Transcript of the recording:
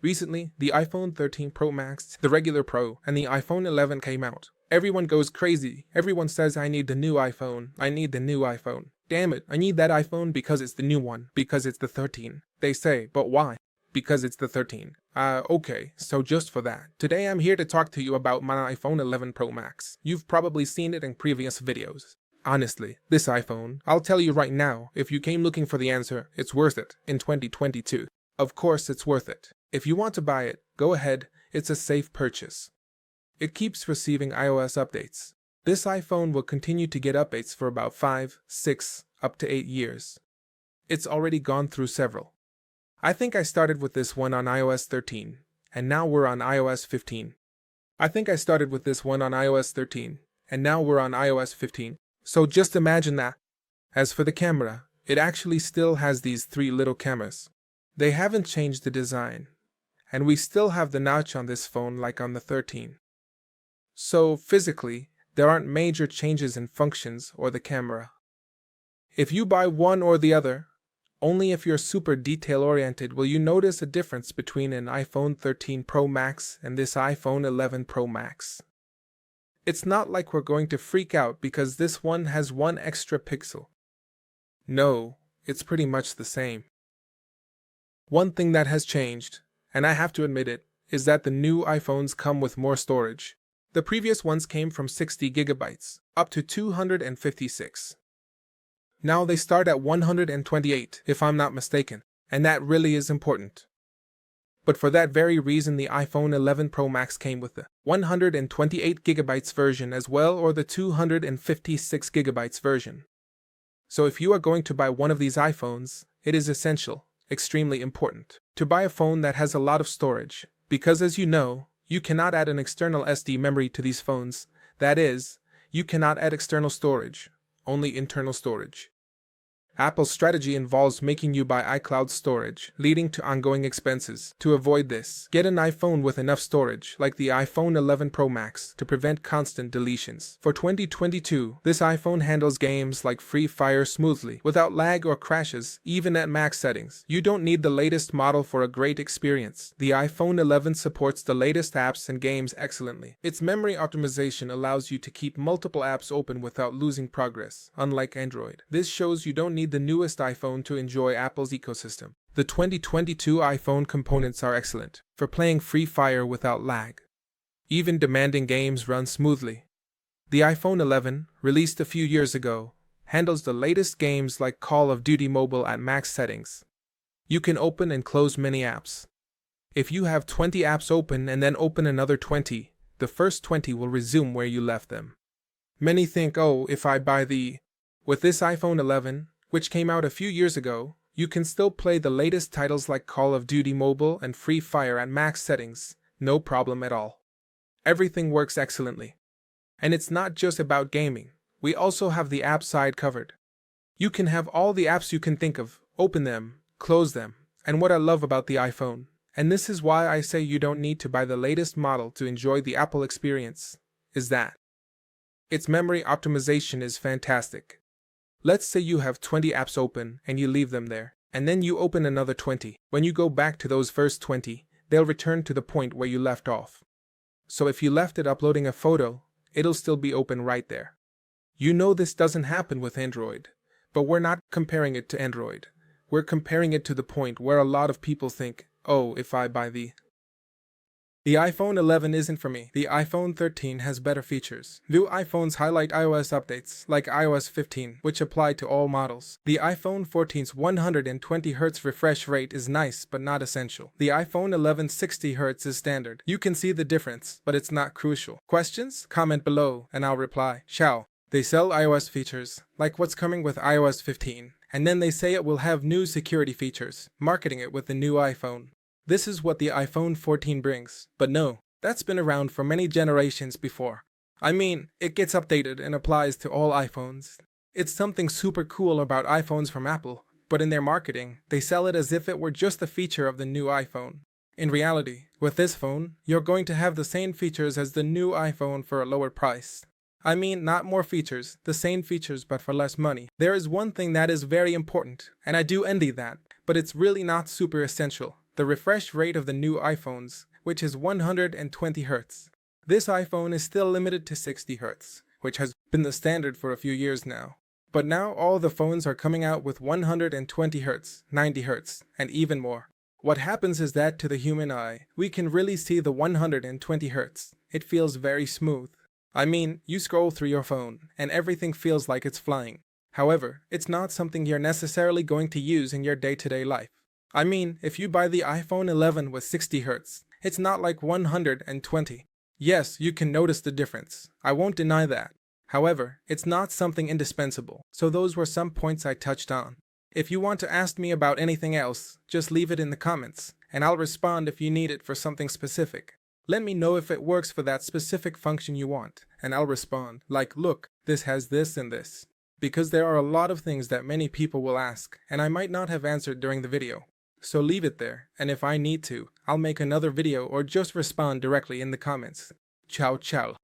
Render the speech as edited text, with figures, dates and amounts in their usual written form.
Recently, the iPhone 13 Pro Max, the regular Pro, and the iPhone 11 came out. Everyone goes crazy. Everyone says I need the new iPhone. I need the new iPhone. Damn it, I need that iPhone because it's the new one. Because it's the 13. They say, but why? Because it's the 13. Okay, so just for that. Today I'm here to talk to you about my iPhone 11 Pro Max. You've probably seen it in previous videos. Honestly, this iPhone, I'll tell you right now, if you came looking for the answer, it's worth it in 2022. Of course it's worth it. If you want to buy it, go ahead, it's a safe purchase. It keeps receiving iOS updates. This iPhone will continue to get updates for about 5, 6, up to 8 years. It's already gone through several. I think I started with this one on iOS 13, and now we're on iOS 15. So just imagine that. As for the camera, it actually still has these 3 little cameras. They haven't changed the design, and we still have the notch on this phone like on the 13. So physically, there aren't major changes in functions or the camera. If you buy one or the other, only if you're super detail-oriented will you notice a difference between an iPhone 13 Pro Max and this iPhone 11 Pro Max. It's not like we're going to freak out because this one has 1 extra pixel. No, it's pretty much the same. One thing that has changed, and I have to admit it, is that the new iPhones come with more storage. The previous ones came from 60 gigabytes, up to 256. Now they start at 128, if I'm not mistaken, and that really is important. But for that very reason the iPhone 11 Pro Max came with the 128 gigabytes version as well, or the 256 gigabytes version. So if you are going to buy one of these iPhones, it is essential, extremely important, to buy a phone that has a lot of storage, because as you know, you cannot add an external SD memory to these phones. That is, you cannot add external storage, only internal storage. Apple's strategy involves making you buy iCloud storage, leading to ongoing expenses. To avoid this, get an iPhone with enough storage, like the iPhone 11 Pro Max, to prevent constant deletions. For 2022, this iPhone handles games like Free Fire smoothly, without lag or crashes, even at max settings. You don't need the latest model for a great experience. The iPhone 11 supports the latest apps and games excellently. Its memory optimization allows you to keep multiple apps open without losing progress, unlike Android. This shows you don't need the newest iPhone to enjoy Apple's ecosystem. The 2022 iPhone components are excellent for playing Free Fire without lag. Even demanding games run smoothly. The iPhone 11, released a few years ago, handles the latest games like Call of Duty Mobile at max settings. You can open and close many apps. If you have 20 apps open and then open another 20, the first 20 will resume where you left them. Many think, oh, if I buy With this iPhone 11, which came out a few years ago, you can still play the latest titles like Call of Duty Mobile and Free Fire at max settings, no problem at all. Everything works excellently. And it's not just about gaming, we also have the app side covered. You can have all the apps you can think of, open them, close them, and what I love about the iPhone, and this is why I say you don't need to buy the latest model to enjoy the Apple experience, is that its memory optimization is fantastic. Let's say you have 20 apps open and you leave them there, and then you open another 20. When you go back to those first 20, they'll return to the point where you left off. So if you left it uploading a photo, it'll still be open right there. You know this doesn't happen with Android, but we're not comparing it to Android. We're comparing it to the point where a lot of people think, oh, if I buy the iPhone 11 isn't for me. The iPhone 13 has better features. New iPhones highlight iOS updates, like iOS 15, which apply to all models. The iPhone 14's 120Hz refresh rate is nice, but not essential. The iPhone 11's 60Hz is standard. You can see the difference, but it's not crucial. Questions? Comment below, and I'll reply. Ciao. They sell iOS features, like what's coming with iOS 15, and then they say it will have new security features, marketing it with the new iPhone. This is what the iPhone 14 brings. But no, that's been around for many generations before. I mean, it gets updated and applies to all iPhones. It's something super cool about iPhones from Apple, but in their marketing, they sell it as if it were just a feature of the new iPhone. In reality, with this phone, you're going to have the same features as the new iPhone for a lower price. I mean, not more features, the same features but for less money. There is one thing that is very important, and I do envy that, but it's really not super essential. the refresh rate of the new iPhones, which is 120 Hz. This iPhone is still limited to 60 Hz, which has been the standard for a few years now. But now all the phones are coming out with 120 Hz, 90 Hz, and even more. What happens is that to the human eye, we can really see the 120 Hz. It feels very smooth. I mean, you scroll through your phone, and everything feels like it's flying. However, it's not something you're necessarily going to use in your day-to-day life. I mean, if you buy the iPhone 11 with 60 Hz, it's not like 120. Yes, you can notice the difference. I won't deny that. However, it's not something indispensable, so those were some points I touched on. If you want to ask me about anything else, just leave it in the comments, and I'll respond if you need it for something specific. Let me know if it works for that specific function you want, and I'll respond, like, look, this has this and this. Because there are a lot of things that many people will ask, and I might not have answered during the video. So leave it there, and if I need to, I'll make another video or just respond directly in the comments. Ciao ciao.